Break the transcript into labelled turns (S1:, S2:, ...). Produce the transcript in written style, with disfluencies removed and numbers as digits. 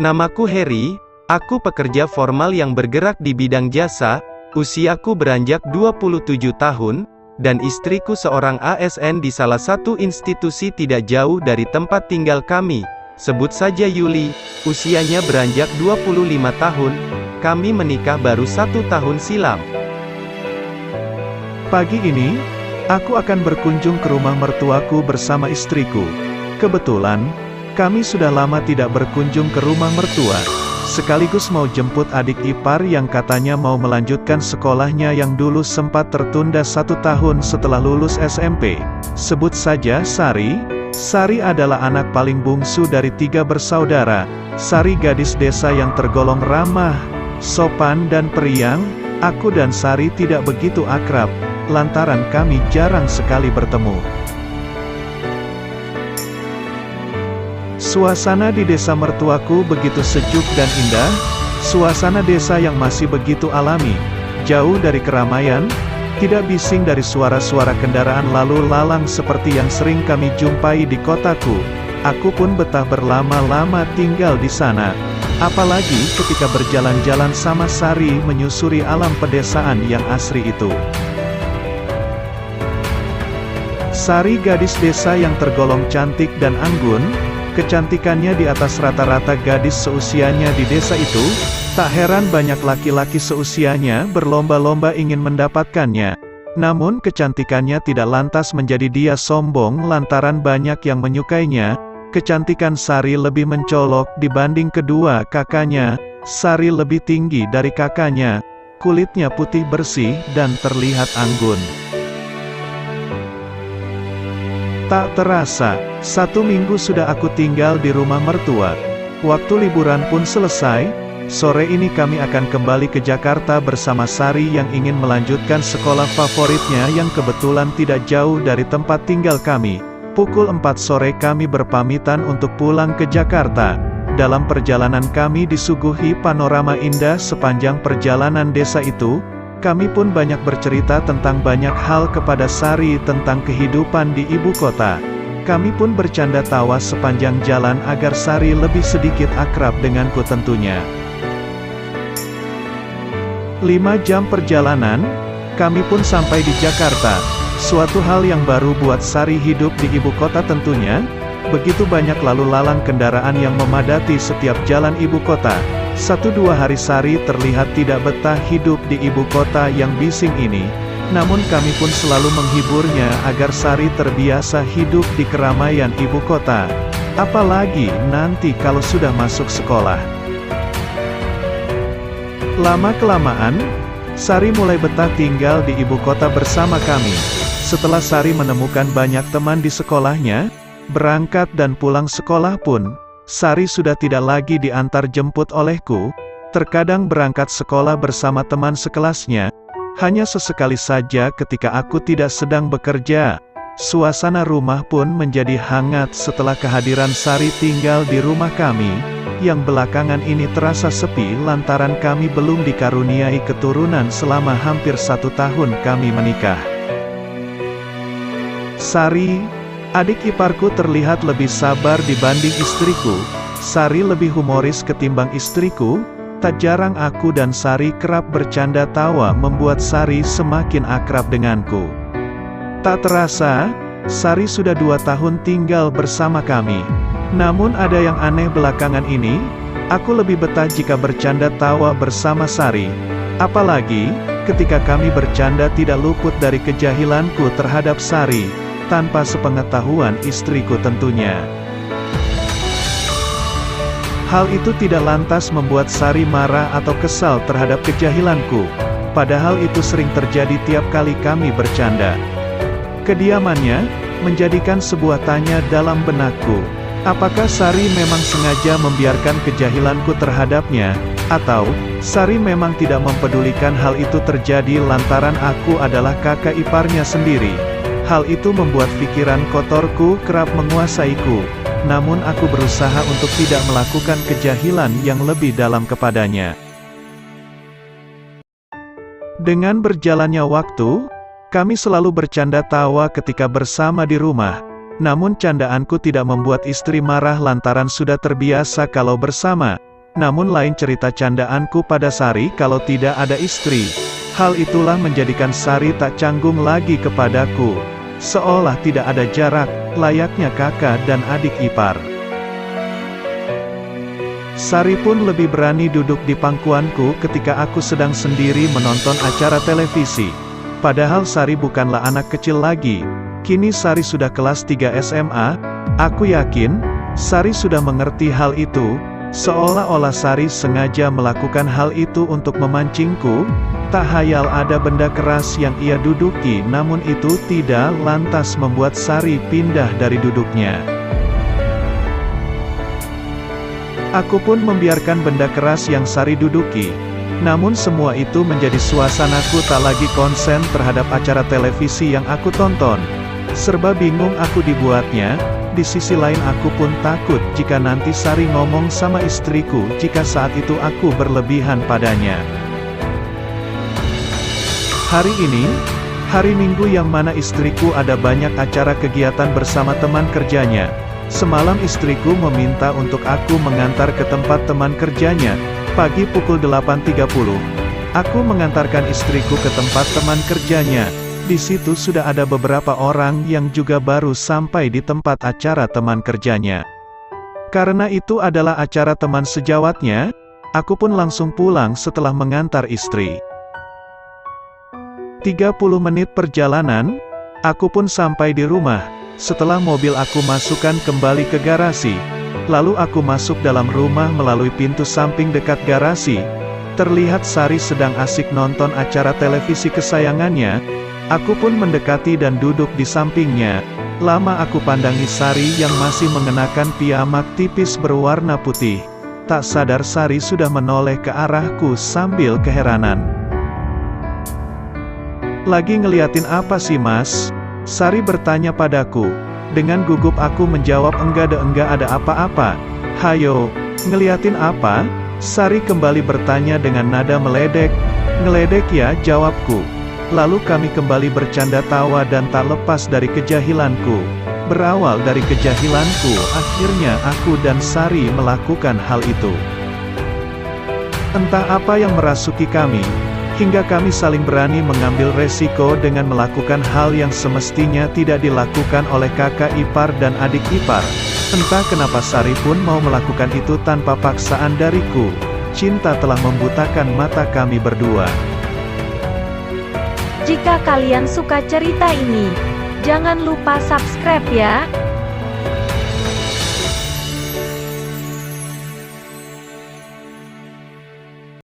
S1: Namaku Harry, aku pekerja formal yang bergerak di bidang jasa, usiaku beranjak 27 tahun, dan istriku seorang ASN di salah satu institusi tidak jauh dari tempat tinggal kami. Sebut saja Yuli, usianya beranjak 25 tahun, kami menikah baru 1 tahun silam.
S2: Pagi ini, aku akan berkunjung ke rumah mertuaku bersama istriku. Kebetulan, kami sudah lama tidak berkunjung ke rumah mertua, sekaligus mau jemput adik ipar yang katanya mau melanjutkan sekolahnya yang dulu sempat tertunda 1 tahun setelah lulus SMP. Sebut saja Sari. Sari adalah anak paling bungsu dari 3 bersaudara. Sari gadis desa yang tergolong ramah, sopan dan periang. Aku dan Sari tidak begitu akrab, lantaran kami jarang sekali bertemu. Suasana di desa mertuaku begitu sejuk dan indah, suasana desa yang masih begitu alami, jauh dari keramaian, tidak bising dari suara-suara kendaraan lalu lalang seperti yang sering kami jumpai di kotaku. Aku pun betah berlama-lama tinggal di sana. Apalagi ketika berjalan-jalan sama Sari menyusuri alam pedesaan yang asri itu. Sari gadis desa yang tergolong cantik dan anggun, kecantikannya di atas rata-rata gadis seusianya di desa itu. Tak heran banyak laki-laki seusianya berlomba-lomba ingin mendapatkannya. Namun kecantikannya tidak lantas menjadi dia sombong lantaran banyak yang menyukainya. Kecantikan Sari lebih mencolok dibanding kedua kakaknya. Sari lebih tinggi dari kakaknya. Kulitnya putih bersih dan terlihat anggun. Tak terasa, 1 minggu sudah aku tinggal di rumah mertua. Waktu liburan pun selesai. Sore ini kami akan kembali ke Jakarta bersama Sari yang ingin melanjutkan sekolah favoritnya yang kebetulan tidak jauh dari tempat tinggal kami. Pukul 4 sore kami berpamitan untuk pulang ke Jakarta. Dalam perjalanan kami disuguhi panorama indah sepanjang perjalanan desa itu. Kami pun banyak bercerita tentang banyak hal kepada Sari tentang kehidupan di ibu kota. Kami pun bercanda tawa sepanjang jalan agar Sari lebih sedikit akrab denganku tentunya. 5 jam perjalanan, kami pun sampai di Jakarta. Suatu hal yang baru buat Sari hidup di ibu kota tentunya. Begitu banyak lalu lalang kendaraan yang memadati setiap jalan ibu kota. 1-2 hari Sari terlihat tidak betah hidup di ibu kota yang bising ini. Namun kami pun selalu menghiburnya agar Sari terbiasa hidup di keramaian ibu kota. Apalagi nanti kalau sudah masuk sekolah. Lama-kelamaan, Sari mulai betah tinggal di ibu kota bersama kami. Setelah Sari menemukan banyak teman di sekolahnya, berangkat dan pulang sekolah pun, Sari sudah tidak lagi diantar jemput olehku. Terkadang berangkat sekolah bersama teman sekelasnya, hanya sesekali saja ketika aku tidak sedang bekerja. Suasana rumah pun menjadi hangat setelah kehadiran Sari tinggal di rumah kami. Yang belakangan ini terasa sepi lantaran kami belum dikaruniai keturunan selama hampir 1 tahun kami menikah. Sari, adik iparku terlihat lebih sabar dibanding istriku. Sari lebih humoris ketimbang istriku. Tak jarang aku dan Sari kerap bercanda tawa membuat Sari semakin akrab denganku. Tak terasa, Sari sudah 2 tahun tinggal bersama kami. Namun ada yang aneh belakangan ini, aku lebih betah jika bercanda tawa bersama Sari. Apalagi, ketika kami bercanda tidak luput dari kejahilanku terhadap Sari, tanpa sepengetahuan istriku tentunya. Hal itu tidak lantas membuat Sari marah atau kesal terhadap kejahilanku, padahal itu sering terjadi tiap kali kami bercanda. Kediamannya menjadikan sebuah tanya dalam benakku. Apakah Sari memang sengaja membiarkan kejahilanku terhadapnya, atau Sari memang tidak mempedulikan hal itu terjadi lantaran aku adalah kakak iparnya sendiri? Hal itu membuat pikiran kotorku kerap menguasaiku, namun aku berusaha untuk tidak melakukan kejahilan yang lebih dalam kepadanya. Dengan berjalannya waktu, kami selalu bercanda tawa ketika bersama di rumah. Namun candaanku tidak membuat istri marah lantaran sudah terbiasa kalau bersama. Namun lain cerita candaanku pada Sari kalau tidak ada istri. Hal itulah menjadikan Sari tak canggung lagi kepadaku. Seolah tidak ada jarak, layaknya kakak dan adik ipar. Sari pun lebih berani duduk di pangkuanku ketika aku sedang sendiri menonton acara televisi. Padahal Sari bukanlah anak kecil lagi. Kini Sari sudah kelas 3 SMA. Aku yakin, Sari sudah mengerti hal itu. Seolah-olah Sari sengaja melakukan hal itu untuk memancingku. Tak hayal ada benda keras yang ia duduki, namun itu tidak lantas membuat Sari pindah dari duduknya. Aku pun membiarkan benda keras yang Sari duduki. Namun semua itu menjadi suasanaku tak lagi konsen terhadap acara televisi yang aku tonton. Serba bingung aku dibuatnya. Di sisi lain aku pun takut jika nanti Sari ngomong sama istriku jika saat itu aku berlebihan padanya. Hari ini, hari Minggu yang mana istriku ada banyak acara kegiatan bersama teman kerjanya. Semalam istriku meminta untuk aku mengantar ke tempat teman kerjanya, pagi pukul 8.30. Aku mengantarkan istriku ke tempat teman kerjanya. Di situ sudah ada beberapa orang yang juga baru sampai di tempat acara teman kerjanya. Karena itu adalah acara teman sejawatnya, aku pun langsung pulang setelah mengantar istri. 30 menit perjalanan, aku pun sampai di rumah. Setelah mobil aku masukkan kembali ke garasi, lalu aku masuk dalam rumah melalui pintu samping dekat garasi. Terlihat Sari sedang asik nonton acara televisi kesayangannya. Aku pun mendekati dan duduk di sampingnya. Lama aku pandangi Sari yang masih mengenakan pijamak tipis berwarna putih. Tak sadar Sari sudah menoleh ke arahku sambil keheranan. "Lagi ngeliatin apa sih mas?" Sari bertanya padaku. Dengan gugup aku menjawab, enggak ada apa-apa." "Hayo, ngeliatin apa?" Sari kembali bertanya dengan nada meledek. "Ngeledek ya," jawabku. Lalu kami kembali bercanda tawa dan tak lepas dari kejahilanku. Berawal dari kejahilanku, akhirnya aku dan Sari melakukan hal itu. Entah apa yang merasuki kami, hingga kami saling berani mengambil resiko dengan melakukan hal yang semestinya tidak dilakukan oleh kakak ipar dan adik ipar. Entah kenapa Sari pun mau melakukan itu tanpa paksaan dariku. Cinta telah membutakan mata kami berdua.
S3: Jika kalian suka cerita ini, jangan lupa subscribe ya.